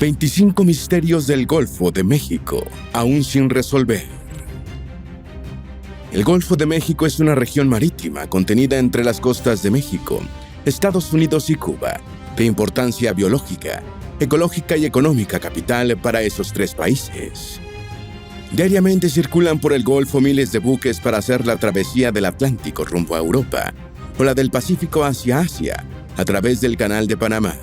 25 misterios del Golfo de México, aún sin resolver. El Golfo de México es una región marítima contenida entre las costas de México, Estados Unidos y Cuba, de importancia biológica, ecológica y económica capital para esos tres países. Diariamente circulan por el Golfo miles de buques para hacer la travesía del Atlántico rumbo a Europa, o la del Pacífico hacia Asia, a través del Canal de Panamá.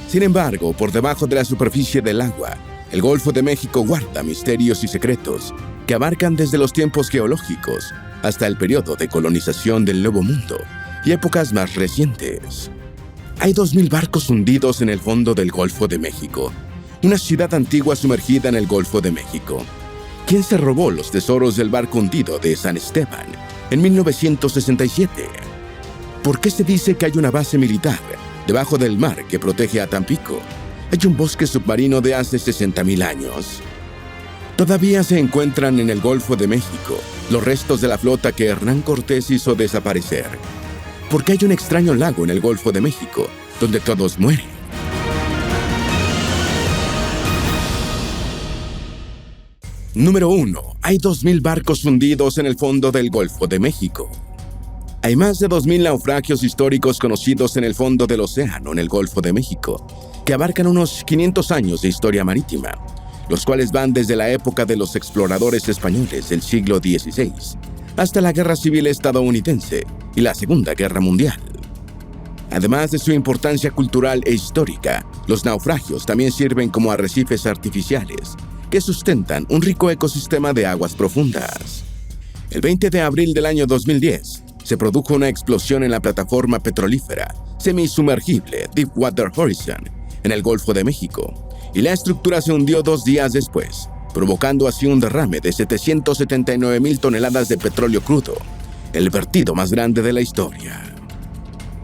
Sin embargo, por debajo de la superficie del agua, el Golfo de México guarda misterios y secretos que abarcan desde los tiempos geológicos hasta el periodo de colonización del Nuevo Mundo y épocas más recientes. Hay 2.000 barcos hundidos en el fondo del Golfo de México, una ciudad antigua sumergida en el Golfo de México. ¿Quién se robó los tesoros del barco hundido de San Esteban en 1967? ¿Por qué se dice que hay una base militar debajo del mar que protege a Tampico? Hay un bosque submarino de hace 60.000 años. Todavía se encuentran en el Golfo de México los restos de la flota que Hernán Cortés hizo desaparecer. ¿Por qué hay un extraño lago en el Golfo de México donde todos mueren? Número 1. Hay 2.000 barcos hundidos en el fondo del Golfo de México. Hay más de 2.000 naufragios históricos conocidos en el fondo del océano en el Golfo de México, que abarcan unos 500 años de historia marítima, los cuales van desde la época de los exploradores españoles del siglo XVI hasta la Guerra Civil estadounidense y la Segunda Guerra Mundial. Además de su importancia cultural e histórica, los naufragios también sirven como arrecifes artificiales que sustentan un rico ecosistema de aguas profundas. El 20 de abril del año 2010, se produjo una explosión en la plataforma petrolífera semisumergible Deepwater Horizon en el Golfo de México, y la estructura se hundió 2 días después, provocando así un derrame de 779.000 toneladas de petróleo crudo, el vertido más grande de la historia.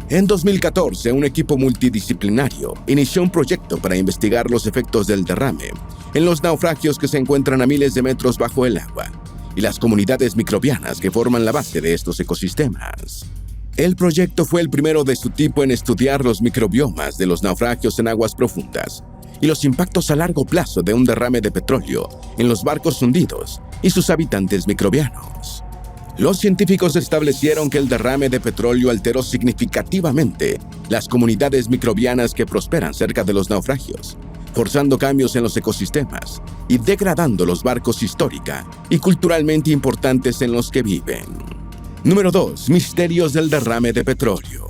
En 2014, un equipo multidisciplinario inició un proyecto para investigar los efectos del derrame en los naufragios que se encuentran a miles de metros bajo el agua y las comunidades microbianas que forman la base de estos ecosistemas. El proyecto fue el primero de su tipo en estudiar los microbiomas de los naufragios en aguas profundas y los impactos a largo plazo de un derrame de petróleo en los barcos hundidos y sus habitantes microbianos. Los científicos establecieron que el derrame de petróleo alteró significativamente las comunidades microbianas que prosperan cerca de los naufragios, forzando cambios en los ecosistemas y degradando los barcos histórica y culturalmente importantes en los que viven. Número 2. Misterios del derrame de petróleo.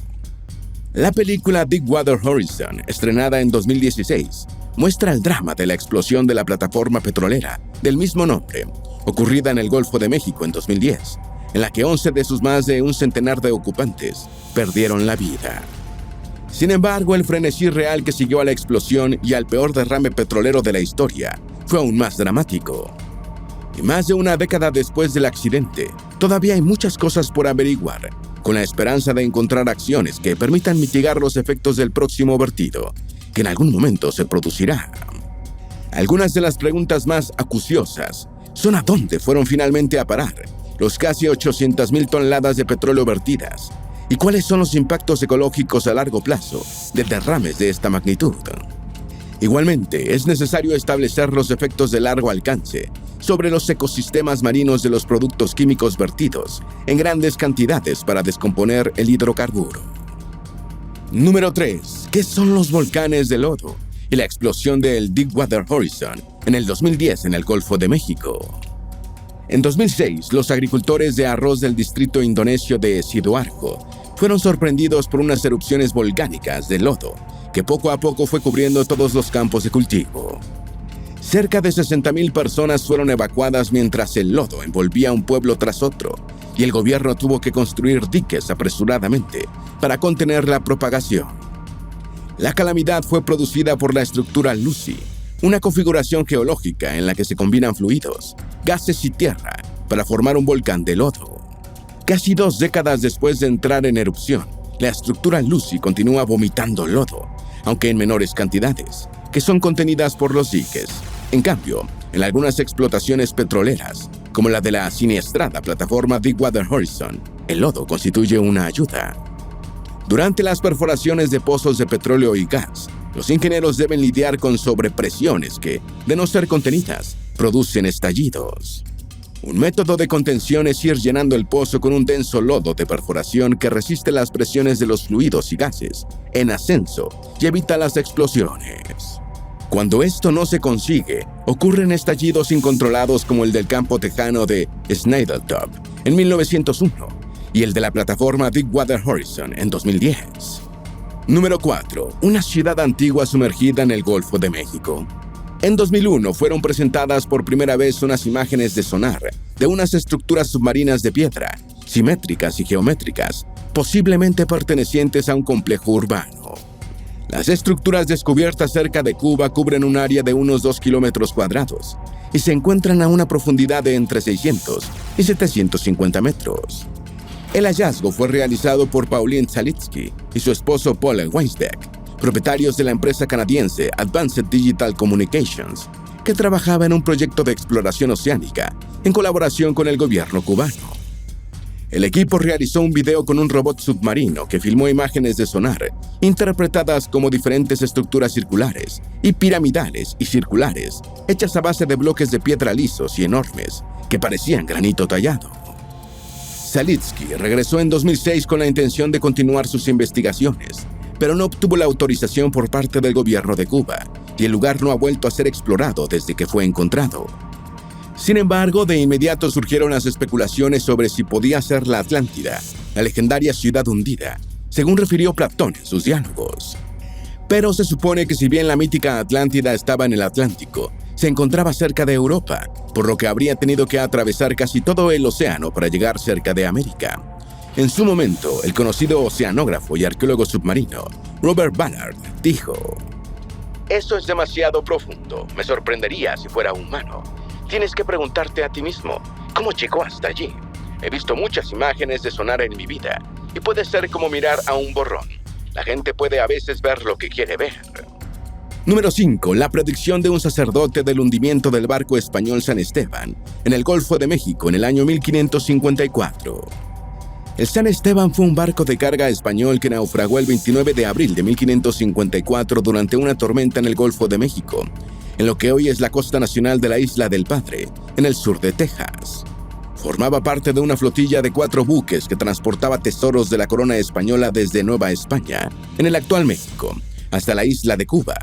La película Deepwater Horizon, estrenada en 2016, muestra el drama de la explosión de la plataforma petrolera del mismo nombre, ocurrida en el Golfo de México en 2010, en la que 11 de sus más de un centenar de ocupantes perdieron la vida. Sin embargo, el frenesí real que siguió a la explosión y al peor derrame petrolero de la historia fue aún más dramático. Y más de una década después del accidente, todavía hay muchas cosas por averiguar, con la esperanza de encontrar acciones que permitan mitigar los efectos del próximo vertido, que en algún momento se producirá. Algunas de las preguntas más acuciosas son ¿a dónde fueron finalmente a parar los casi 800.000 toneladas de petróleo vertidas? ¿Y cuáles son los impactos ecológicos a largo plazo de derrames de esta magnitud? Igualmente, es necesario establecer los efectos de largo alcance sobre los ecosistemas marinos de los productos químicos vertidos en grandes cantidades para descomponer el hidrocarburo. Número 3. ¿Qué son los volcanes de lodo y la explosión del Deepwater Horizon en el 2010 en el Golfo de México? En 2006, los agricultores de arroz del distrito indonesio de Sidoarjo fueron sorprendidos por unas erupciones volcánicas de lodo que poco a poco fue cubriendo todos los campos de cultivo. Cerca de 60.000 personas fueron evacuadas mientras el lodo envolvía un pueblo tras otro y el gobierno tuvo que construir diques apresuradamente para contener la propagación. La calamidad fue producida por la estructura Lucy, una configuración geológica en la que se combinan fluidos, gases y tierra para formar un volcán de lodo. Casi 2 décadas después de entrar en erupción, la estructura Lucy continúa vomitando lodo, aunque en menores cantidades, que son contenidas por los diques. En cambio, en algunas explotaciones petroleras, como la de la siniestrada plataforma Deepwater Horizon, el lodo constituye una ayuda. Durante las perforaciones de pozos de petróleo y gas, Los ingenieros deben lidiar con sobrepresiones que, de no ser contenidas, producen estallidos. Un método de contención es ir llenando el pozo con un denso lodo de perforación que resiste las presiones de los fluidos y gases en ascenso y evita las explosiones. Cuando esto no se consigue, ocurren estallidos incontrolados como el del campo tejano de Snadeltop en 1901 y el de la plataforma Deepwater Horizon en 2010. Número 4. Una ciudad antigua sumergida en el Golfo de México. En 2001 fueron presentadas por primera vez unas imágenes de sonar de unas estructuras submarinas de piedra, simétricas y geométricas, posiblemente pertenecientes a un complejo urbano. Las estructuras descubiertas cerca de Cuba cubren un área de unos 2 kilómetros cuadrados y se encuentran a una profundidad de entre 600 y 750 metros. El hallazgo fue realizado por Pauline Zalitsky y su esposo Paul Weinsbeck, propietarios de la empresa canadiense Advanced Digital Communications, que trabajaba en un proyecto de exploración oceánica en colaboración con el gobierno cubano. El equipo realizó un video con un robot submarino que filmó imágenes de sonar, interpretadas como diferentes estructuras circulares y piramidales y circulares, hechas a base de bloques de piedra lisos y enormes, que parecían granito tallado. Zalitsky regresó en 2006 con la intención de continuar sus investigaciones, pero no obtuvo la autorización por parte del gobierno de Cuba, y el lugar no ha vuelto a ser explorado desde que fue encontrado. Sin embargo, de inmediato surgieron las especulaciones sobre si podía ser la Atlántida, la legendaria ciudad hundida, según refirió Platón en sus diálogos. Pero se supone que si bien la mítica Atlántida estaba en el Atlántico, se encontraba cerca de Europa, por lo que habría tenido que atravesar casi todo el océano para llegar cerca de América. En su momento, el conocido oceanógrafo y arqueólogo submarino Robert Ballard dijo: «Eso es demasiado profundo. Me sorprendería si fuera humano. Tienes que preguntarte a ti mismo, ¿cómo llegó hasta allí? He visto muchas imágenes de sonar en mi vida, y puede ser como mirar a un borrón. La gente puede a veces ver lo que quiere ver». Número 5. La predicción de un sacerdote del hundimiento del barco español San Esteban en el Golfo de México en el año 1554. El San Esteban fue un barco de carga español que naufragó el 29 de abril de 1554 durante una tormenta en el Golfo de México, en lo que hoy es la costa nacional de la Isla del Padre, en el sur de Texas. Formaba parte de una flotilla de 4 buques que transportaba tesoros de la corona española desde Nueva España, en el actual México, hasta la isla de Cuba.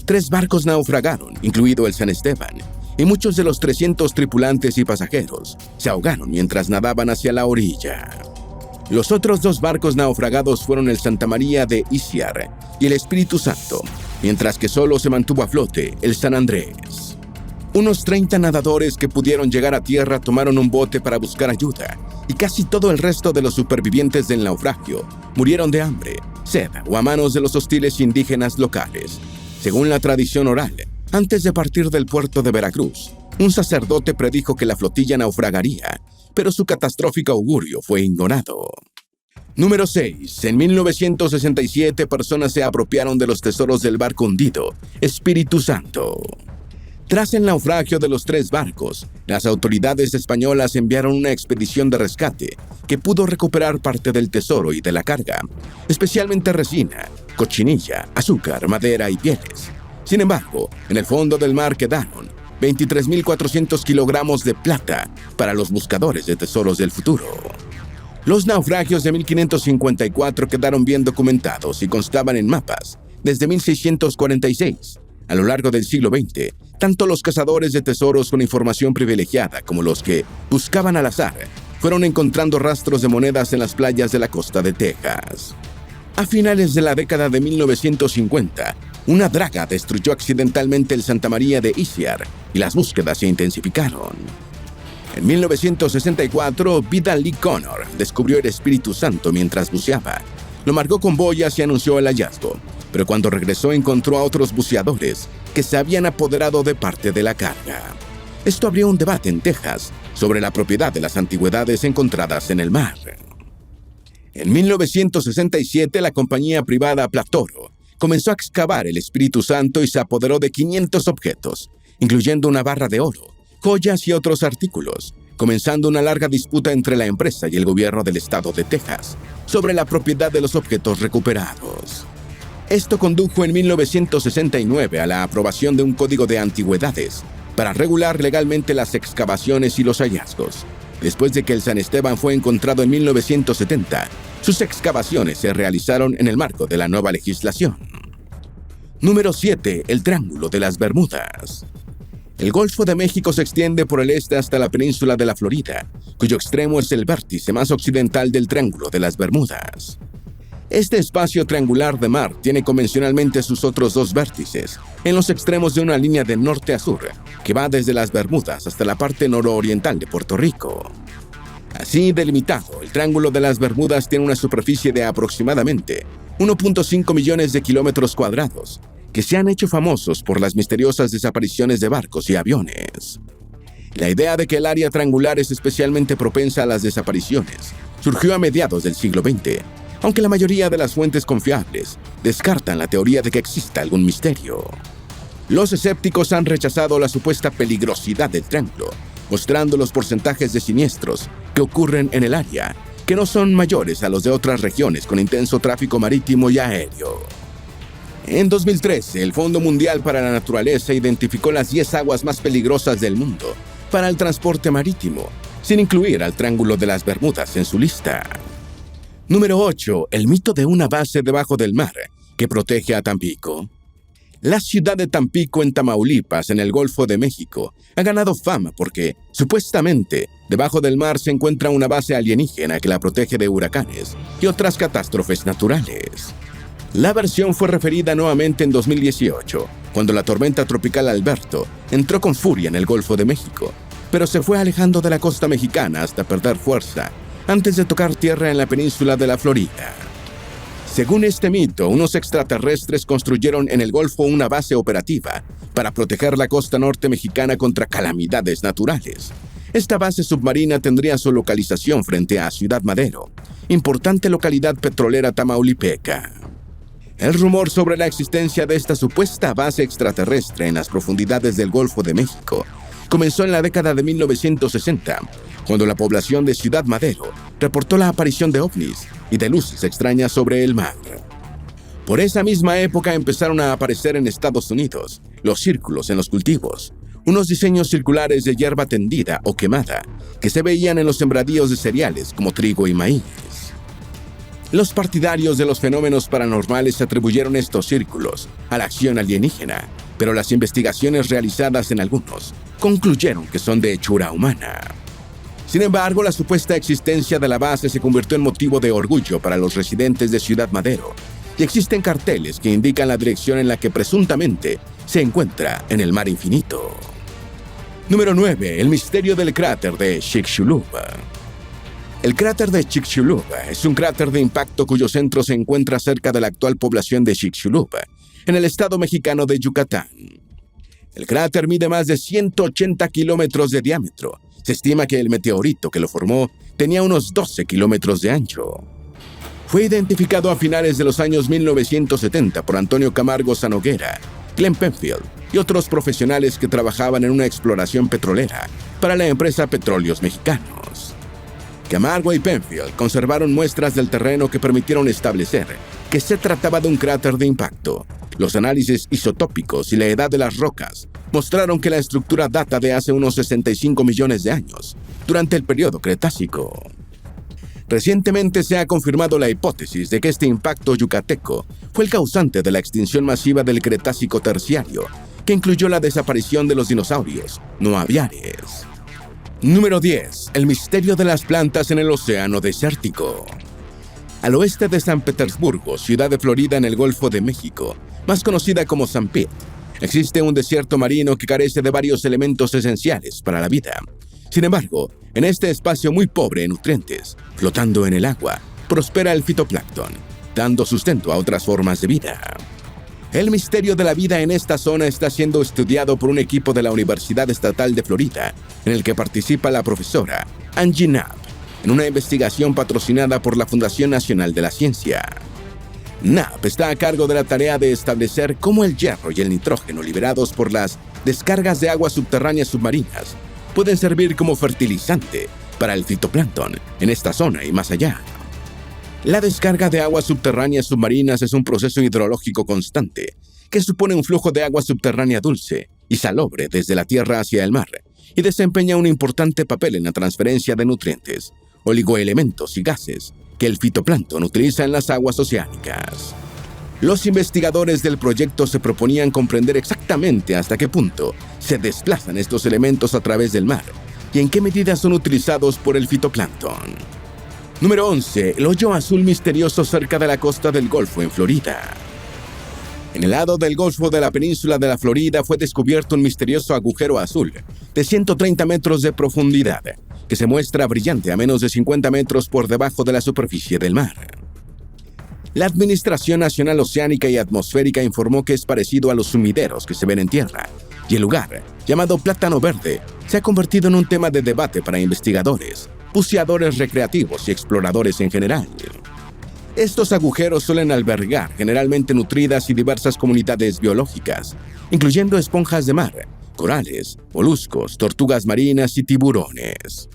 3 barcos naufragaron, incluido el San Esteban, y muchos de los 300 tripulantes y pasajeros se ahogaron mientras nadaban hacia la orilla. Los otros 2 barcos naufragados fueron el Santa María de Isiar y el Espíritu Santo, mientras que solo se mantuvo a flote el San Andrés. Unos 30 nadadores que pudieron llegar a tierra tomaron un bote para buscar ayuda, y casi todo el resto de los supervivientes del naufragio murieron de hambre, sed o a manos de los hostiles indígenas locales. Según la tradición oral, antes de partir del puerto de Veracruz, un sacerdote predijo que la flotilla naufragaría, pero su catastrófico augurio fue ignorado. Número 6. En 1967, personas se apropiaron de los tesoros del barco hundido, Espíritu Santo. Tras el naufragio de los 3 barcos, las autoridades españolas enviaron una expedición de rescate que pudo recuperar parte del tesoro y de la carga, especialmente resina, cochinilla, azúcar, madera y pieles. Sin embargo, en el fondo del mar quedaron 23.400 kilogramos de plata para los buscadores de tesoros del futuro. Los naufragios de 1554 quedaron bien documentados y constaban en mapas desde 1646. A lo largo del siglo XX, tanto los cazadores de tesoros con información privilegiada como los que buscaban al azar fueron encontrando rastros de monedas en las playas de la costa de Texas. A finales de la década de 1950, una draga destruyó accidentalmente el Santa María de Isiar y las búsquedas se intensificaron. En 1964, Vidal Lee Connor descubrió el Espíritu Santo mientras buceaba. Lo marcó con boyas y anunció el hallazgo, pero cuando regresó encontró a otros buceadores que se habían apoderado de parte de la carga. Esto abrió un debate en Texas sobre la propiedad de las antigüedades encontradas en el mar. En 1967, la compañía privada Platoro comenzó a excavar el Espíritu Santo y se apoderó de 500 objetos, incluyendo una barra de oro, joyas y otros artículos, comenzando una larga disputa entre la empresa y el gobierno del estado de Texas sobre la propiedad de los objetos recuperados. Esto condujo en 1969 a la aprobación de un código de antigüedades para regular legalmente las excavaciones y los hallazgos. Después de que el San Esteban fue encontrado en 1970, sus excavaciones se realizaron en el marco de la nueva legislación. Número 7. El Triángulo de las Bermudas. El Golfo de México se extiende por el este hasta la península de la Florida, cuyo extremo es el vértice más occidental del Triángulo de las Bermudas. Este espacio triangular de mar tiene convencionalmente sus otros dos vértices, en los extremos de una línea de norte a sur, que va desde las Bermudas hasta la parte nororiental de Puerto Rico. Así delimitado, el Triángulo de las Bermudas tiene una superficie de aproximadamente 1.5 millones de kilómetros cuadrados, que se han hecho famosos por las misteriosas desapariciones de barcos y aviones. La idea de que el área triangular es especialmente propensa a las desapariciones surgió a mediados del siglo XX, aunque la mayoría de las fuentes confiables descartan la teoría de que exista algún misterio. Los escépticos han rechazado la supuesta peligrosidad del triángulo, mostrando los porcentajes de siniestros que ocurren en el área, que no son mayores a los de otras regiones con intenso tráfico marítimo y aéreo. En 2013, el Fondo Mundial para la Naturaleza identificó las 10 aguas más peligrosas del mundo para el transporte marítimo, sin incluir al Triángulo de las Bermudas en su lista. Número 8. El mito de una base debajo del mar que protege a Tampico. La ciudad de Tampico, en Tamaulipas, en el Golfo de México, ha ganado fama porque, supuestamente, debajo del mar se encuentra una base alienígena que la protege de huracanes y otras catástrofes naturales. La versión fue referida nuevamente en 2018, cuando la tormenta tropical Alberto entró con furia en el Golfo de México, pero se fue alejando de la costa mexicana hasta perder fuerza antes de tocar tierra en la península de la Florida. Según este mito, unos extraterrestres construyeron en el Golfo una base operativa para proteger la costa norte mexicana contra calamidades naturales. Esta base submarina tendría su localización frente a Ciudad Madero, importante localidad petrolera tamaulipeca. El rumor sobre la existencia de esta supuesta base extraterrestre en las profundidades del Golfo de México comenzó en la década de 1960, cuando la población de Ciudad Madero reportó la aparición de ovnis y de luces extrañas sobre el mar. Por esa misma época empezaron a aparecer en Estados Unidos los círculos en los cultivos, unos diseños circulares de hierba tendida o quemada que se veían en los sembradíos de cereales como trigo y maíz. Los partidarios de los fenómenos paranormales atribuyeron estos círculos a la acción alienígena, pero las investigaciones realizadas en algunos concluyeron que son de hechura humana. Sin embargo, la supuesta existencia de la base se convirtió en motivo de orgullo para los residentes de Ciudad Madero, y existen carteles que indican la dirección en la que presuntamente se encuentra en el mar infinito. Número 9. El misterio del cráter de Chicxulub. El cráter de Chicxulub es un cráter de impacto cuyo centro se encuentra cerca de la actual población de Chicxulub, en el estado mexicano de Yucatán. El cráter mide más de 180 kilómetros de diámetro. Se estima que el meteorito que lo formó tenía unos 12 kilómetros de ancho. Fue identificado a finales de los años 1970 por Antonio Camargo Sanoguera, Glenn Penfield y otros profesionales que trabajaban en una exploración petrolera para la empresa Petróleos Mexicanos. Camargo y Penfield conservaron muestras del terreno que permitieron establecer que se trataba de un cráter de impacto. Los análisis isotópicos y la edad de las rocas mostraron que la estructura data de hace unos 65 millones de años, durante el periodo Cretácico. Recientemente se ha confirmado la hipótesis de que este impacto yucateco fue el causante de la extinción masiva del Cretácico terciario, que incluyó la desaparición de los dinosaurios no aviares. Número 10. El misterio de las plantas en el océano desértico. Al oeste de San Petersburgo, ciudad de Florida en el Golfo de México, más conocida como San Pete, existe un desierto marino que carece de varios elementos esenciales para la vida. Sin embargo, en este espacio muy pobre en nutrientes, flotando en el agua, prospera el fitoplancton, dando sustento a otras formas de vida. El misterio de la vida en esta zona está siendo estudiado por un equipo de la Universidad Estatal de Florida, en el que participa la profesora Angie Knapp, en una investigación patrocinada por la Fundación Nacional de la Ciencia. Knapp está a cargo de la tarea de establecer cómo el hierro y el nitrógeno liberados por las descargas de aguas subterráneas submarinas pueden servir como fertilizante para el fitoplancton en esta zona y más allá. La descarga de aguas subterráneas submarinas es un proceso hidrológico constante que supone un flujo de agua subterránea dulce y salobre desde la tierra hacia el mar y desempeña un importante papel en la transferencia de nutrientes, oligoelementos y gases que el fitoplancton utiliza en las aguas oceánicas. Los investigadores del proyecto se proponían comprender exactamente hasta qué punto se desplazan estos elementos a través del mar y en qué medida son utilizados por el fitoplancton. Número 11. El hoyo azul misterioso cerca de la costa del Golfo en Florida. En el lado del Golfo de la península de la Florida fue descubierto un misterioso agujero azul de 130 metros de profundidad, que se muestra brillante a menos de 50 metros por debajo de la superficie del mar. La Administración Nacional Oceánica y Atmosférica informó que es parecido a los sumideros que se ven en tierra, y el lugar, llamado Plátano Verde, se ha convertido en un tema de debate para investigadores, buceadores recreativos y exploradores en general. Estos agujeros suelen albergar generalmente nutridas y diversas comunidades biológicas, incluyendo esponjas de mar, corales, moluscos, tortugas marinas y tiburones.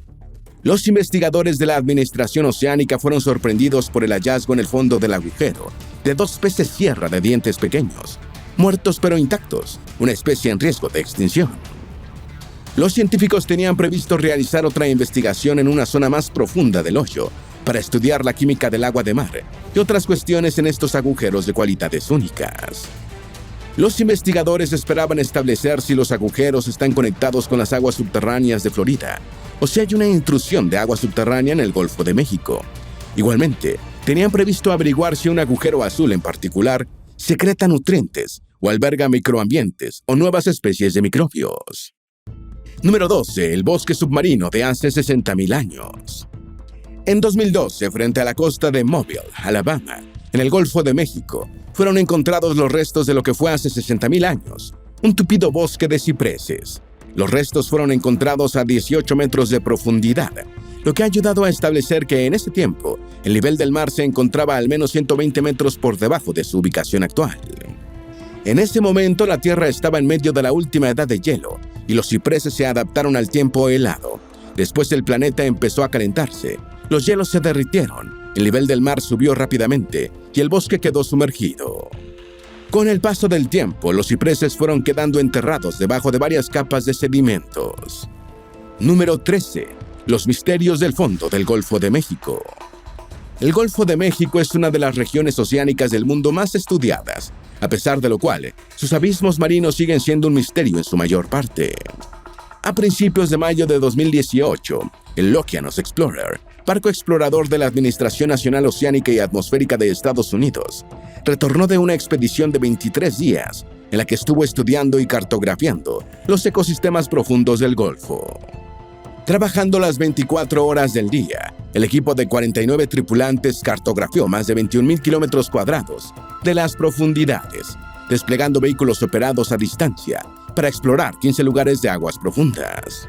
Los investigadores de la Administración Oceánica fueron sorprendidos por el hallazgo en el fondo del agujero de 2 peces sierra de dientes pequeños, muertos pero intactos, una especie en riesgo de extinción. Los científicos tenían previsto realizar otra investigación en una zona más profunda del hoyo para estudiar la química del agua de mar y otras cuestiones en estos agujeros de cualidades únicas. Los investigadores esperaban establecer si los agujeros están conectados con las aguas subterráneas de Florida o si hay una intrusión de agua subterránea en el Golfo de México. Igualmente, tenían previsto averiguar si un agujero azul en particular secreta nutrientes o alberga microambientes o nuevas especies de microbios. Número 12. El bosque submarino de hace 60.000 años. En 2012, frente a la costa de Mobile, Alabama, en el Golfo de México, fueron encontrados los restos de lo que fue hace 60.000 años, un tupido bosque de cipreses. Los restos fueron encontrados a 18 metros de profundidad, lo que ha ayudado a establecer que en ese tiempo el nivel del mar se encontraba al menos 120 metros por debajo de su ubicación actual. En ese momento la Tierra estaba en medio de la última edad de hielo y los cipreses se adaptaron al tiempo helado. Después el planeta empezó a calentarse, los hielos se derritieron, el nivel del mar subió rápidamente y el bosque quedó sumergido. Con el paso del tiempo, los cipreses fueron quedando enterrados debajo de varias capas de sedimentos. Número 13. Los misterios del fondo del Golfo de México. El Golfo de México es una de las regiones oceánicas del mundo más estudiadas, a pesar de lo cual, sus abismos marinos siguen siendo un misterio en su mayor parte. A principios de mayo de 2018, el Oceanus Explorer, barco explorador de la Administración Nacional Oceánica y Atmosférica de Estados Unidos, retornó de una expedición de 23 días en la que estuvo estudiando y cartografiando los ecosistemas profundos del Golfo. Trabajando las 24 horas del día, el equipo de 49 tripulantes cartografió más de 21.000 kilómetros cuadrados de las profundidades, desplegando vehículos operados a distancia para explorar 15 lugares de aguas profundas.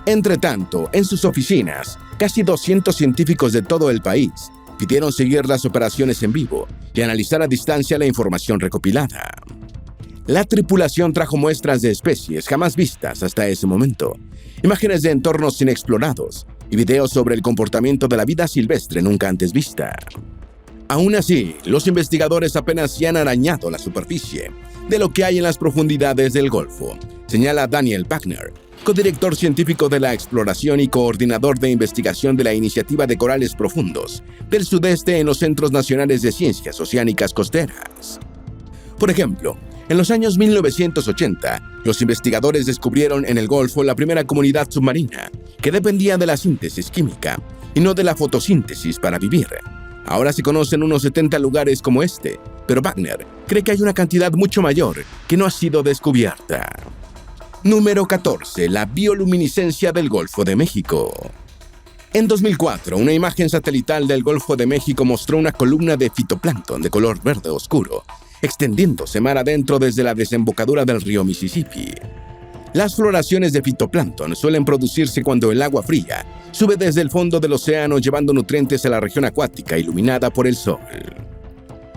Entre tanto, en sus oficinas, casi 200 científicos de todo el país pidieron seguir las operaciones en vivo y analizar a distancia la información recopilada. La tripulación trajo muestras de especies jamás vistas hasta ese momento, imágenes de entornos inexplorados y videos sobre el comportamiento de la vida silvestre nunca antes vista. Aún así, los investigadores apenas se han arañado la superficie de lo que hay en las profundidades del Golfo, señala Daniel Wagner, codirector científico de la exploración y coordinador de investigación de la Iniciativa de Corales Profundos del Sudeste en los Centros Nacionales de Ciencias Oceánicas Costeras. Por ejemplo, en los años 1980, los investigadores descubrieron en el Golfo la primera comunidad submarina que dependía de la síntesis química y no de la fotosíntesis para vivir. Ahora se conocen unos 70 lugares como este, pero Wagner cree que hay una cantidad mucho mayor que no ha sido descubierta. Número 14. La bioluminiscencia del Golfo de México. En 2004, una imagen satelital del Golfo de México mostró una columna de fitoplancton de color verde oscuro, extendiéndose mar adentro desde la desembocadura del río Mississippi. Las floraciones de fitoplancton suelen producirse cuando el agua fría sube desde el fondo del océano llevando nutrientes a la región acuática iluminada por el sol.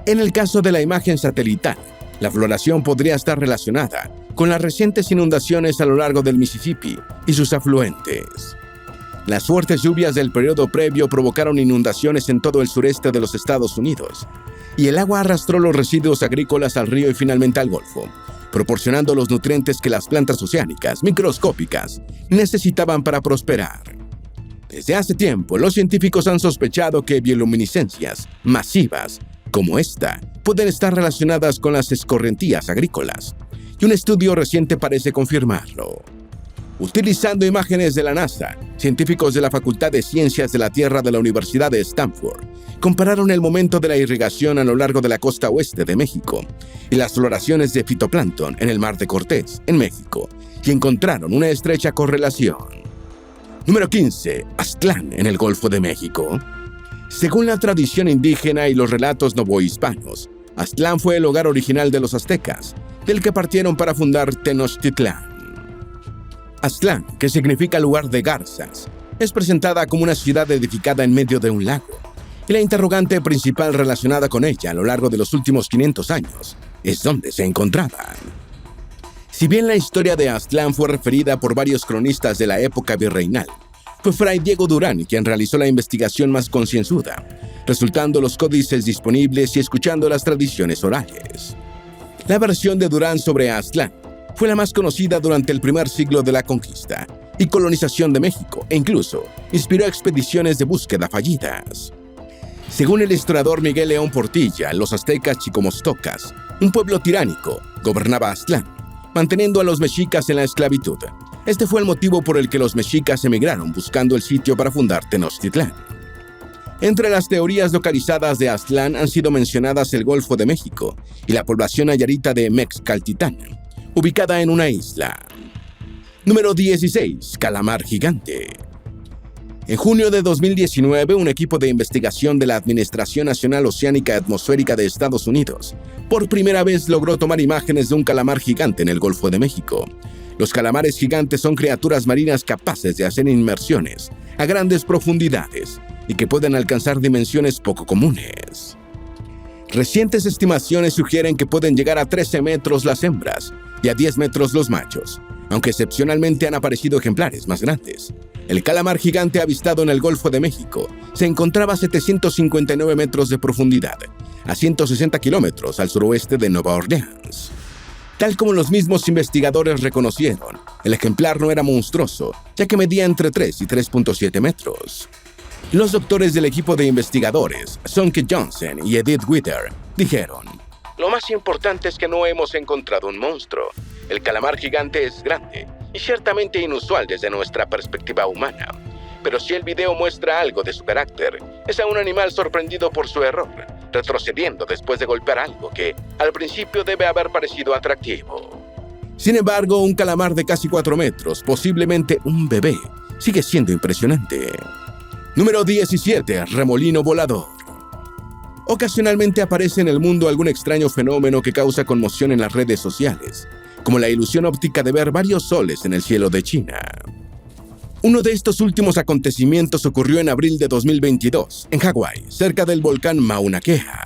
En el caso de la imagen satelital, la floración podría estar relacionada con las recientes inundaciones a lo largo del Mississippi y sus afluentes. Las fuertes lluvias del periodo previo provocaron inundaciones en todo el sureste de los Estados Unidos, y el agua arrastró los residuos agrícolas al río y finalmente al Golfo, proporcionando los nutrientes que las plantas oceánicas microscópicas necesitaban para prosperar. Desde hace tiempo, los científicos han sospechado que bioluminiscencias masivas como esta pueden estar relacionadas con las escorrentías agrícolas, y un estudio reciente parece confirmarlo. Utilizando imágenes de la NASA, científicos de la Facultad de Ciencias de la Tierra de la Universidad de Stanford compararon el momento de la irrigación a lo largo de la costa oeste de México y las floraciones de fitoplancton en el Mar de Cortés, en México, y encontraron una estrecha correlación. Número 15. Aztlán, en el Golfo de México. Según la tradición indígena y los relatos novohispanos, Aztlán fue el hogar original de los aztecas, del que partieron para fundar Tenochtitlán. Aztlán, que significa lugar de garzas, es presentada como una ciudad edificada en medio de un lago, y la interrogante principal relacionada con ella a lo largo de los últimos 500 años es dónde se encontraban. Si bien la historia de Aztlán fue referida por varios cronistas de la época virreinal, fue Fray Diego Durán quien realizó la investigación más concienzuda, resultando los códices disponibles y escuchando las tradiciones orales. La versión de Durán sobre Aztlán fue la más conocida durante el primer siglo de la conquista y colonización de México, e incluso inspiró expediciones de búsqueda fallidas. Según el historiador Miguel León Portilla, los aztecas chicomostocas, un pueblo tiránico, gobernaba Aztlán, manteniendo a los mexicas en la esclavitud. Este fue el motivo por el que los mexicas emigraron buscando el sitio para fundar Tenochtitlán. Entre las teorías localizadas de Aztlán han sido mencionadas el Golfo de México y la población nayarita de Mexcaltitán, ubicada en una isla. Número 16. Calamar gigante. En junio de 2019, un equipo de investigación de la Administración Nacional Oceánica y Atmosférica de Estados Unidos por primera vez logró tomar imágenes de un calamar gigante en el Golfo de México. Los calamares gigantes son criaturas marinas capaces de hacer inmersiones a grandes profundidades y que pueden alcanzar dimensiones poco comunes. Recientes estimaciones sugieren que pueden llegar a 13 metros las hembras y a 10 metros los machos, aunque excepcionalmente han aparecido ejemplares más grandes. El calamar gigante avistado en el Golfo de México se encontraba a 759 metros de profundidad, a 160 kilómetros al suroeste de Nueva Orleans. Tal como los mismos investigadores reconocieron, el ejemplar no era monstruoso, ya que medía entre 3 y 3.7 metros. Los doctores del equipo de investigadores, Sonke Johnson y Edith Witter, dijeron: "Lo más importante es que no hemos encontrado un monstruo. El calamar gigante es grande y ciertamente inusual desde nuestra perspectiva humana. Pero si el video muestra algo de su carácter, es a un animal sorprendido por su error, retrocediendo después de golpear algo que al principio debe haber parecido atractivo". Sin embargo, un calamar de casi 4 metros, posiblemente un bebé, sigue siendo impresionante. Número 17. Remolino volador. Ocasionalmente aparece en el mundo algún extraño fenómeno que causa conmoción en las redes sociales, como la ilusión óptica de ver varios soles en el cielo de China. Uno de estos últimos acontecimientos ocurrió en abril de 2022, en Hawái, cerca del volcán Mauna Kea.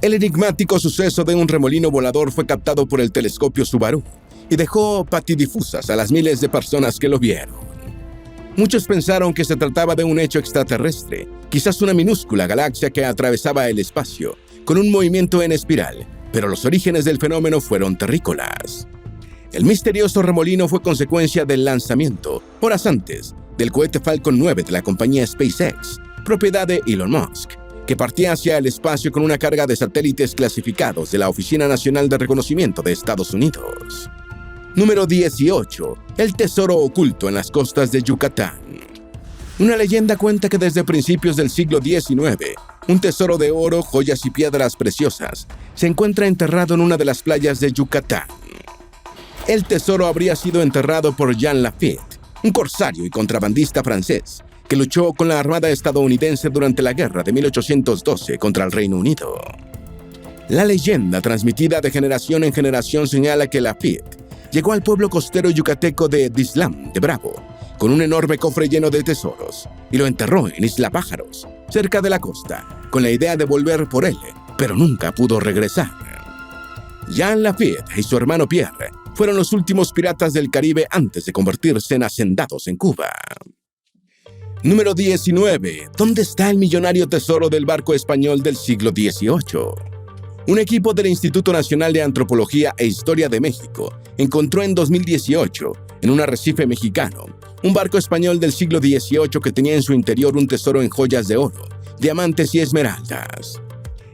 El enigmático suceso de un remolino volador fue captado por el telescopio Subaru y dejó patidifusas a las miles de personas que lo vieron. Muchos pensaron que se trataba de un hecho extraterrestre, quizás una minúscula galaxia que atravesaba el espacio, con un movimiento en espiral, pero los orígenes del fenómeno fueron terrícolas. El misterioso remolino fue consecuencia del lanzamiento, horas antes, del cohete Falcon 9 de la compañía SpaceX, propiedad de Elon Musk, que partía hacia el espacio con una carga de satélites clasificados de la Oficina Nacional de Reconocimiento de Estados Unidos. Número 18. El tesoro oculto en las costas de Yucatán. Una leyenda cuenta que desde principios del siglo XIX, un tesoro de oro, joyas y piedras preciosas se encuentra enterrado en una de las playas de Yucatán. El tesoro habría sido enterrado por Jean Lafitte, un corsario y contrabandista francés que luchó con la Armada estadounidense durante la guerra de 1812 contra el Reino Unido. La leyenda, transmitida de generación en generación, señala que Lafitte llegó al pueblo costero yucateco de Dislam de Bravo con un enorme cofre lleno de tesoros y lo enterró en Isla Pájaros, cerca de la costa, con la idea de volver por él, pero nunca pudo regresar. Jean Lafitte y su hermano Pierre fueron los últimos piratas del Caribe antes de convertirse en hacendados en Cuba. Número 19. ¿Dónde está el millonario tesoro del barco español del siglo XVIII? Un equipo del Instituto Nacional de Antropología e Historia de México encontró en 2018, en un arrecife mexicano, un barco español del siglo XVIII que tenía en su interior un tesoro en joyas de oro, diamantes y esmeraldas.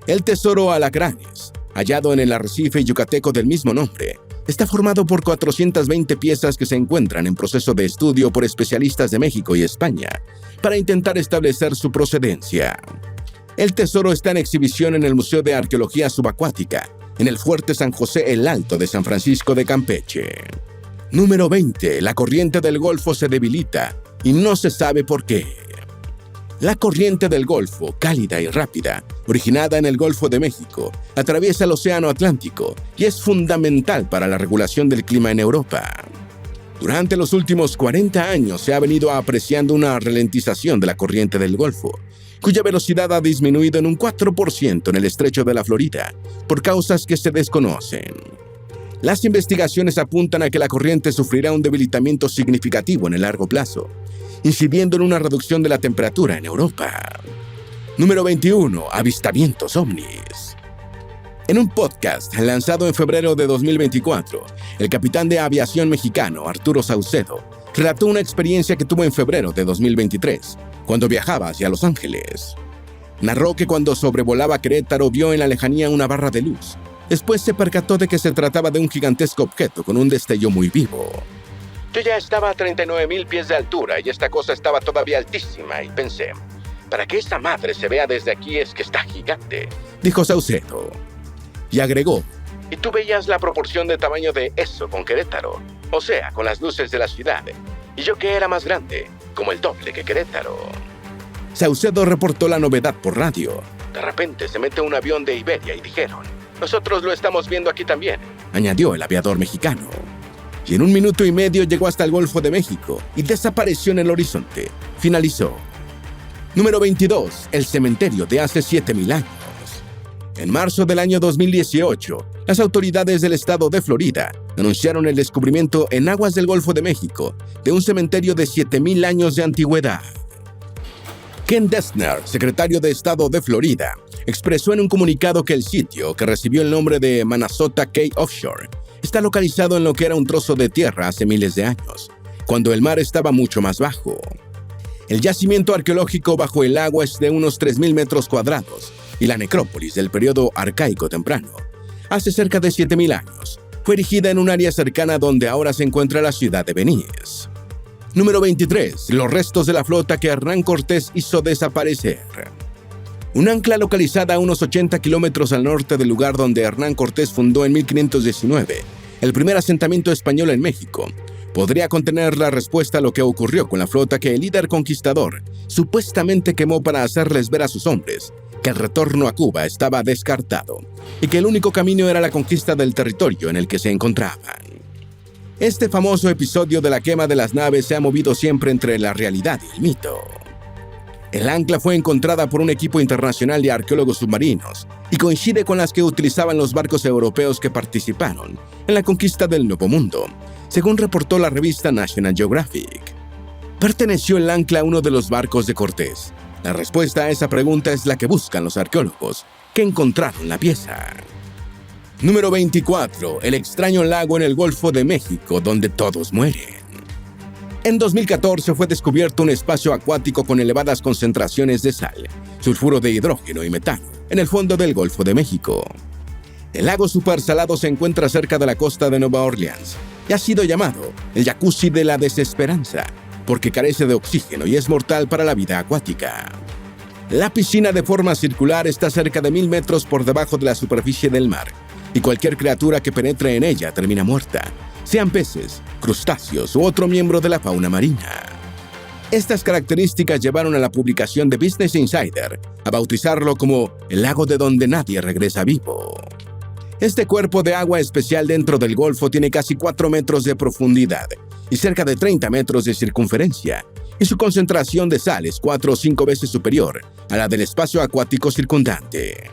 El tesoro Alacranes, hallado en el arrecife yucateco del mismo nombre, está formado por 420 piezas que se encuentran en proceso de estudio por especialistas de México y España para intentar establecer su procedencia. El tesoro está en exhibición en el Museo de Arqueología Subacuática, en el Fuerte San José el Alto de San Francisco de Campeche. Número 20. La corriente del Golfo se debilita y no se sabe por qué. La corriente del Golfo, cálida y rápida, originada en el Golfo de México, atraviesa el Océano Atlántico y es fundamental para la regulación del clima en Europa. Durante los últimos 40 años se ha venido apreciando una ralentización de la corriente del Golfo, cuya velocidad ha disminuido en un 4% en el estrecho de la Florida, por causas que se desconocen. Las investigaciones apuntan a que la corriente sufrirá un debilitamiento significativo en el largo plazo, incidiendo en una reducción de la temperatura en Europa. Número 21. Avistamientos ovnis. En un podcast lanzado en febrero de 2024, el capitán de aviación mexicano Arturo Saucedo relató una experiencia que tuvo en febrero de 2023, cuando viajaba hacia Los Ángeles. Narró que cuando sobrevolaba Querétaro vio en la lejanía una barra de luz. Después se percató de que se trataba de un gigantesco objeto con un destello muy vivo. Yo ya estaba a 39,000 pies de altura y esta cosa estaba todavía altísima y pensé, para que esta madre se vea desde aquí es que está gigante, dijo Saucedo. Y agregó, y tú veías la proporción de tamaño de eso con Querétaro, o sea, con las luces de la ciudad, y yo que era más grande, como el doble que Querétaro. Saucedo reportó la novedad por radio. De repente se mete un avión de Iberia y dijeron, nosotros lo estamos viendo aquí también, añadió el aviador mexicano. Y en 1 minuto y medio llegó hasta el Golfo de México y desapareció en el horizonte. Finalizó. Número 22. El cementerio de hace 7,000 años. En marzo del año 2018, las autoridades del estado de Florida anunciaron el descubrimiento en aguas del Golfo de México de un cementerio de 7,000 años de antigüedad. Ken Dessner, secretario de Estado de Florida, expresó en un comunicado que el sitio, que recibió el nombre de Manasota Cay Offshore, está localizado en lo que era un trozo de tierra hace miles de años, cuando el mar estaba mucho más bajo. El yacimiento arqueológico bajo el agua es de unos 3,000 metros cuadrados y la necrópolis del periodo arcaico temprano, hace cerca de 7,000 años, fue erigida en un área cercana donde ahora se encuentra la ciudad de Venice. Número 23. Los restos de la flota que Hernán Cortés hizo desaparecer. Un ancla localizada a unos 80 kilómetros al norte del lugar donde Hernán Cortés fundó en 1519 el primer asentamiento español en México, podría contener la respuesta a lo que ocurrió con la flota que el líder conquistador supuestamente quemó para hacerles ver a sus hombres que el retorno a Cuba estaba descartado y que el único camino era la conquista del territorio en el que se encontraban. Este famoso episodio de la quema de las naves se ha movido siempre entre la realidad y el mito. El ancla fue encontrada por un equipo internacional de arqueólogos submarinos y coincide con las que utilizaban los barcos europeos que participaron en la conquista del Nuevo Mundo, según reportó la revista National Geographic. ¿Perteneció el ancla a uno de los barcos de Cortés? La respuesta a esa pregunta es la que buscan los arqueólogos que encontraron la pieza. Número 24. El extraño lago en el Golfo de México donde todos mueren. En 2014 fue descubierto un espacio acuático con elevadas concentraciones de sal, sulfuro de hidrógeno y metano en el fondo del Golfo de México. El lago supersalado se encuentra cerca de la costa de Nueva Orleans y ha sido llamado el jacuzzi de la desesperanza porque carece de oxígeno y es mortal para la vida acuática. La piscina de forma circular está cerca de 1,000 metros por debajo de la superficie del mar y cualquier criatura que penetre en ella termina muerta, sean peces, crustáceos u otro miembro de la fauna marina. Estas características llevaron a la publicación de Business Insider a bautizarlo como el lago de donde nadie regresa vivo. Este cuerpo de agua especial dentro del Golfo tiene casi 4 metros de profundidad y cerca de 30 metros de circunferencia, y su concentración de sal es 4 o 5 veces superior a la del espacio acuático circundante.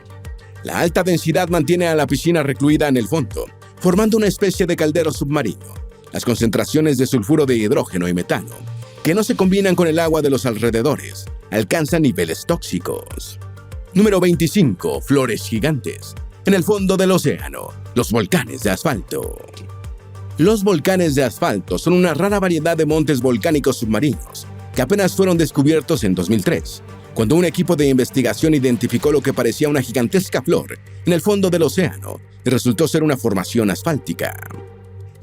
La alta densidad mantiene a la piscina recluida en el fondo, formando una especie de caldero submarino. Las concentraciones de sulfuro de hidrógeno y metano que no se combinan con el agua de los alrededores, alcanzan niveles tóxicos. Número 25. Flores gigantes. En el fondo del océano, los volcanes de asfalto. Los volcanes de asfalto son una rara variedad de montes volcánicos submarinos que apenas fueron descubiertos en 2003, cuando un equipo de investigación identificó lo que parecía una gigantesca flor en el fondo del océano y resultó ser una formación asfáltica.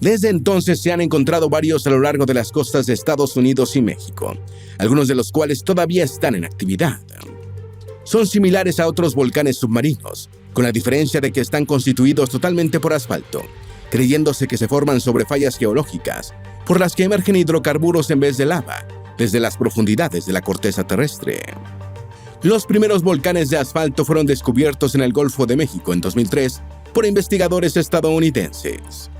Desde entonces se han encontrado varios a lo largo de las costas de Estados Unidos y México, algunos de los cuales todavía están en actividad. Son similares a otros volcanes submarinos, con la diferencia de que están constituidos totalmente por asfalto, creyéndose que se forman sobre fallas geológicas, por las que emergen hidrocarburos en vez de lava, desde las profundidades de la corteza terrestre. Los primeros volcanes de asfalto fueron descubiertos en el Golfo de México en 2003 por investigadores estadounidenses.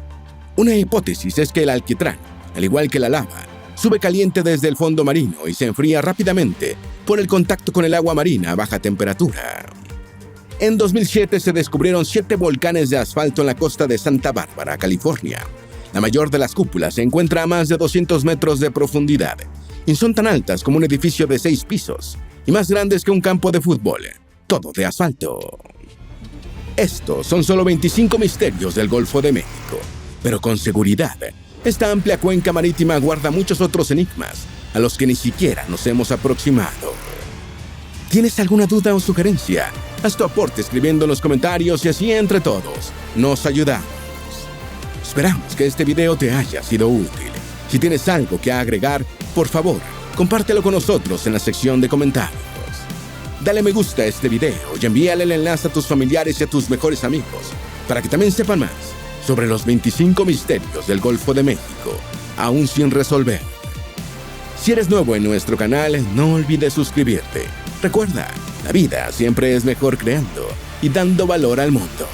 Una hipótesis es que el alquitrán, al igual que la lava, sube caliente desde el fondo marino y se enfría rápidamente por el contacto con el agua marina a baja temperatura. En 2007 se descubrieron 7 volcanes de asfalto en la costa de Santa Bárbara, California. La mayor de las cúpulas se encuentra a más de 200 metros de profundidad y son tan altas como un edificio de 6 pisos y más grandes que un campo de fútbol, todo de asfalto. Estos son solo 25 misterios del Golfo de México, pero con seguridad, esta amplia cuenca marítima guarda muchos otros enigmas a los que ni siquiera nos hemos aproximado. ¿Tienes alguna duda o sugerencia? Haz tu aporte escribiendo en los comentarios y así entre todos nos ayudamos. Esperamos que este video te haya sido útil. Si tienes algo que agregar, por favor, compártelo con nosotros en la sección de comentarios. Dale me gusta a este video y envíale el enlace a tus familiares y a tus mejores amigos para que también sepan más sobre los 25 misterios del Golfo de México, aún sin resolver. Si eres nuevo en nuestro canal, no olvides suscribirte. Recuerda, la vida siempre es mejor creando y dando valor al mundo.